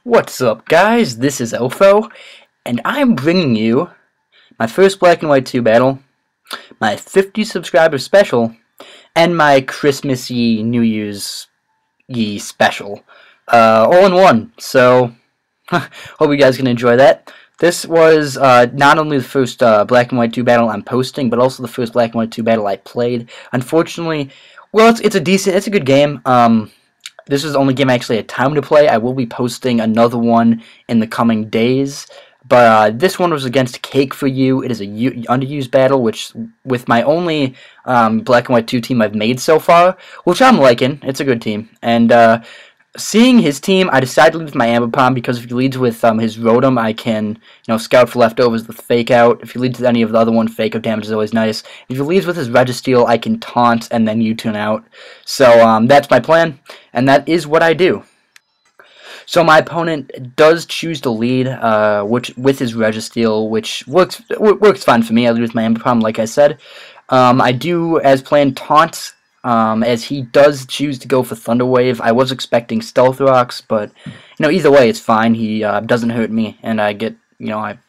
What's up, guys? This is Elfo, and I'm bringing you my first Black and White 2 battle, my 50 subscriber special, and my Christmas-y, New Year's-y special, all in one. So, hope you guys can enjoy that. This was not only the first Black and White 2 battle I'm posting, but also the first Black and White 2 battle I played. Unfortunately, well, it's a good game. This is the only game I actually had time to play. I will be posting another one in the coming days. But this one was against cake4u. It is a underused battle, which with my only Black and White 2 team I've made so far, which I'm liking. It's a good team. And seeing his team, I decided to lead with my Amber Palm because if he leads with his Rotom, I can scout for leftovers with Fake Out. If he leads with any of the other one, Fake Out damage is always nice. If he leads with his Registeel, I can taunt and then U-turn out. So that's my plan, and that is what I do. So my opponent does choose to lead, which with his Registeel, which works fine for me. I lead with my Amber Palm, like I said. I do, as planned, taunt. As he does choose to go for Thunder Wave. I was expecting Stealth Rocks, but either way, it's fine. He doesn't hurt me, and I get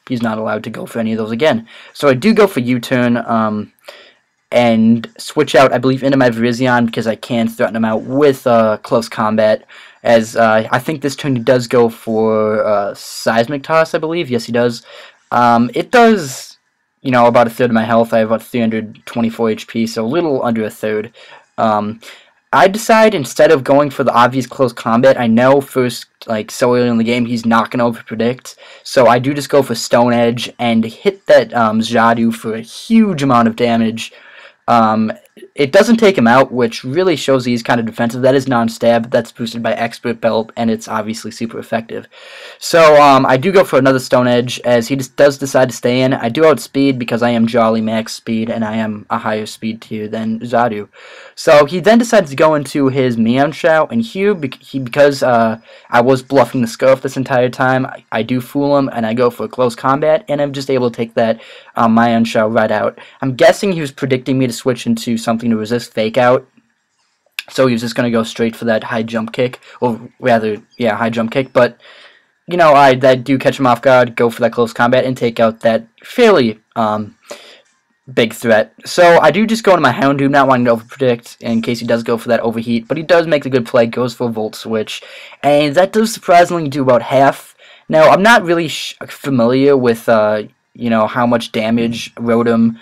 he's not allowed to go for any of those again. So I do go for U-turn and switch out, I believe, into my Virizion because I can threaten him out with Close Combat. As I think this turn he does go for Seismic Toss, I believe. Yes, he does. It does. About a third of my health. I have about 324 HP, so a little under a third. I decide instead of going for the obvious close combat, I know first, so early in the game, he's not going to overpredict. So I do just go for Stone Edge and hit that Xadu for a huge amount of damage. It doesn't take him out, which really shows he's kind of defensive. That is non-stab. That's boosted by Expert Belt, and it's obviously super effective. So I do go for another Stone Edge, as he just does decide to stay in. I do outspeed because I am Jolly Max Speed, and I am a higher speed tier than Xadu. So he then decides to go into his Meowshout, and here, because I was bluffing the Scarf this entire time, I do fool him, and I go for close combat, and I'm just able to take that Meowshout right out. I'm guessing he was predicting me to switch into something to resist Fake Out, so he was just going to go straight for that high jump kick, or rather, yeah, high jump kick, but I do catch him off guard, go for that close combat, and take out that fairly big threat. So I do just go into my Houndoom, not wanting to overpredict in case he does go for that overheat, but he does make a good play, goes for a Volt Switch, and that does surprisingly do about half. Now, I'm not really familiar with, how much damage Rotom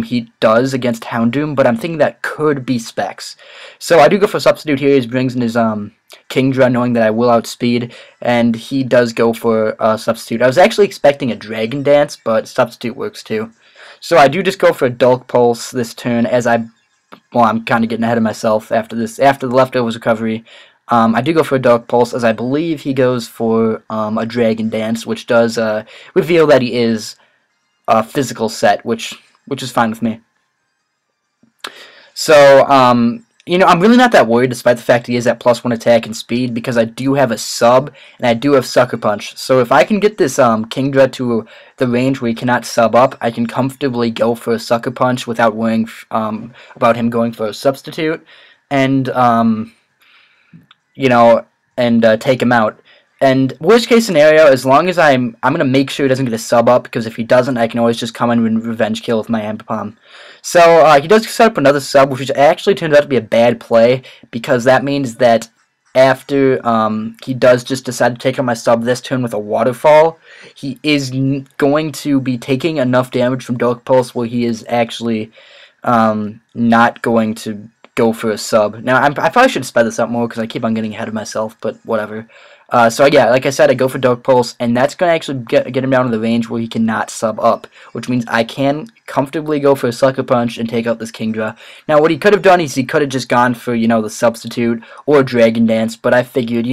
Heat does against Houndoom, but I'm thinking that could be specs. So I do go for Substitute here. He brings in his Kingdra, knowing that I will outspeed, and he does go for Substitute. I was actually expecting a Dragon Dance, but Substitute works too. So I do just go for a Dark Pulse this turn, as I'm kind of getting ahead of myself after the Leftovers recovery. I do go for a Dark Pulse, as I believe he goes for a Dragon Dance, which does reveal that he is a physical set, which is fine with me. So, I'm really not that worried, despite the fact he is at +1 attack and speed, because I do have a sub, and I do have Sucker Punch. So if I can get this Kingdra to the range where he cannot sub up, I can comfortably go for a Sucker Punch without worrying about him going for a substitute, and, take him out. And worst case scenario, as long as I'm going to make sure he doesn't get a sub up, because if he doesn't, I can always just come in and revenge kill with my Amber Palm. So he does set up another sub, which actually turns out to be a bad play, because that means that after he does just decide to take out my sub this turn with a Waterfall, he is going to be taking enough damage from Dark Pulse where he is actually not going to go for a sub. Now, I probably should sped this up more because I keep on getting ahead of myself, but whatever. So yeah, like I said, I go for Dark Pulse, and that's going to actually get him down to the range where he cannot sub up, which means I can comfortably go for a Sucker Punch and take out this Kingdra. Now, what he could have done is he could have just gone for, the Substitute or Dragon Dance, but I figured,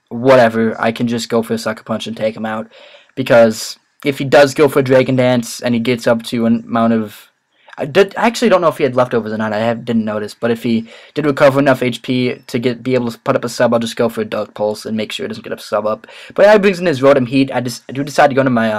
whatever, I can just go for a Sucker Punch and take him out, because if he does go for a Dragon Dance and he gets up to an amount of... I actually don't know if he had leftovers or not. I didn't notice. But if he did recover enough HP to be able to put up a sub, I'll just go for a Dark Pulse and make sure it doesn't get a sub up. But he brings in his Rotom Heat. I do decide to go to my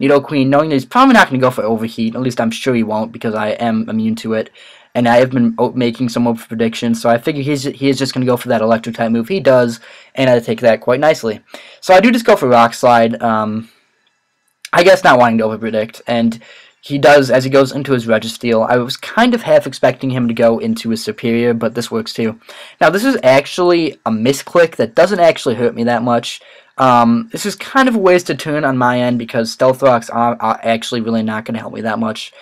Nidoqueen, knowing that he's probably not going to go for Overheat. At least I'm sure he won't, because I am immune to it. and I have been making some over predictions, so I figure he is just going to go for that electric type move he does, and I take that quite nicely. So I do just go for Rock Slide, I guess not wanting to over predict, and he does, as he goes into his Registeel. I was kind of half expecting him to go into his Superior, but this works too. Now, this is actually a misclick that doesn't actually hurt me that much. This is kind of a wasted turn on my end because Stealth Rocks are actually really not going to help me that much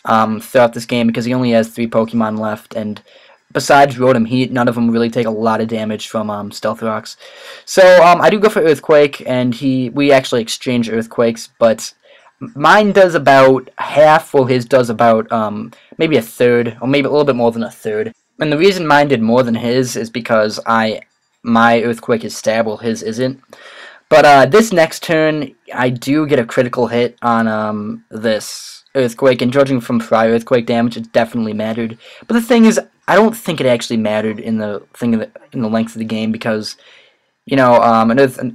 throughout this game because he only has 3 Pokemon left, and besides Rotom Heat, none of them really take a lot of damage from Stealth Rocks. So I do go for Earthquake, and we actually exchange Earthquakes, but mine does about half, while his does about maybe a third, or maybe a little bit more than a third. And the reason mine did more than his is because my Earthquake is stab, while his isn't. But this next turn, I do get a critical hit on this Earthquake, and judging from prior Earthquake damage, it definitely mattered. But the thing is, I don't think it actually mattered in the length of the game because, you know,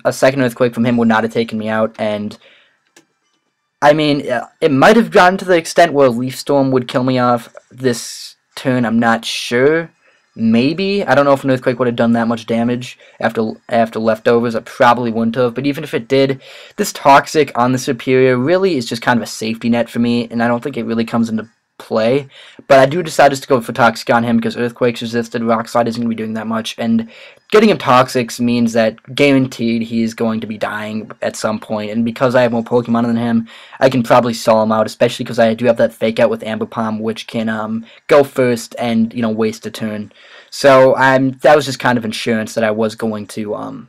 a second Earthquake from him would not have taken me out, and I mean, it might have gotten to the extent where Leaf Storm would kill me off this turn. I'm not sure. Maybe. I don't know if an Earthquake would have done that much damage after leftovers. It probably wouldn't have. But even if it did, this Toxic on the Superior really is just kind of a safety net for me, and I don't think it really comes into play. But I do decide just to go for Toxic on him because Earthquake's resisted, Rock Slide isn't going to be doing that much, and getting him Toxics means that guaranteed he's going to be dying at some point, and because I have more Pokemon than him, I can probably stall him out, especially because I do have that Fake Out with Ambipom, which can go first and, you know, waste a turn. So that was just kind of insurance that I was going to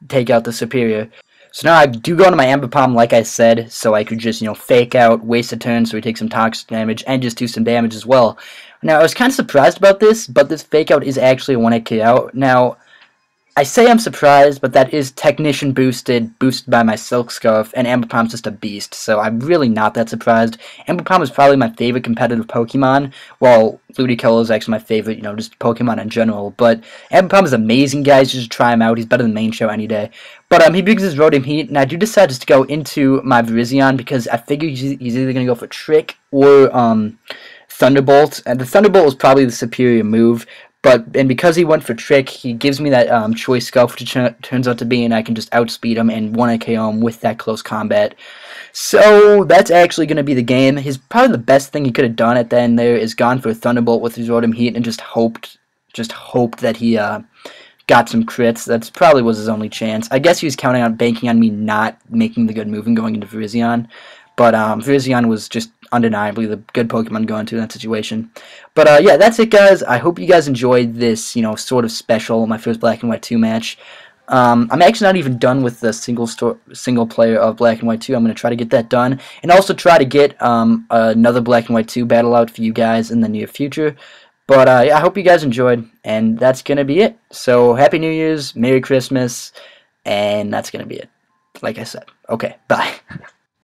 take out the Superior. So now I do go into my Ambipom, like I said, so I could just, you know, Fake Out, waste a turn so he takes some toxic damage, and just do some damage as well. Now, I was kind of surprised about this, but this Fake Out is actually a 1-hit KO. Now, I say I'm surprised, but that is Technician boosted by my Silk Scarf, and Ambipom's just a beast, so I'm really not that surprised. Ambipom is probably my favorite competitive Pokemon, while Ludicolo is actually my favorite, you know, just Pokemon in general. But Ambipom is amazing, guys. Just try him out. He's better than Main Show any day. But he brings his Rotom Heat, and I do decide just to go into my Virizion because I figure he's either going to go for Trick or Thunderbolt, and the Thunderbolt was probably the superior move. And because he went for Trick, he gives me that Choice Scarf, which it turns out to be, and I can just outspeed him and 1-hit KO him with that close combat. So that's actually going to be the game. Probably the best thing he could have done at the end there is gone for a Thunderbolt with his Rotom Heat and just hoped that he got some crits. That's probably was his only chance. I guess he was counting on banking on me not making the good move and going into Virizion. But Virizion was just undeniably the good Pokemon going to in that situation. But yeah, that's it, guys. I hope you guys enjoyed this, you know, sort of special, my first Black and White 2 match. I'm actually not even done with the single player of Black and White 2. I'm going to try to get that done, and also try to get another Black and White 2 battle out for you guys in the near future. But yeah, I hope you guys enjoyed, and that's going to be it. So Happy New Year's, Merry Christmas, and that's going to be it. Like I said. Okay, bye.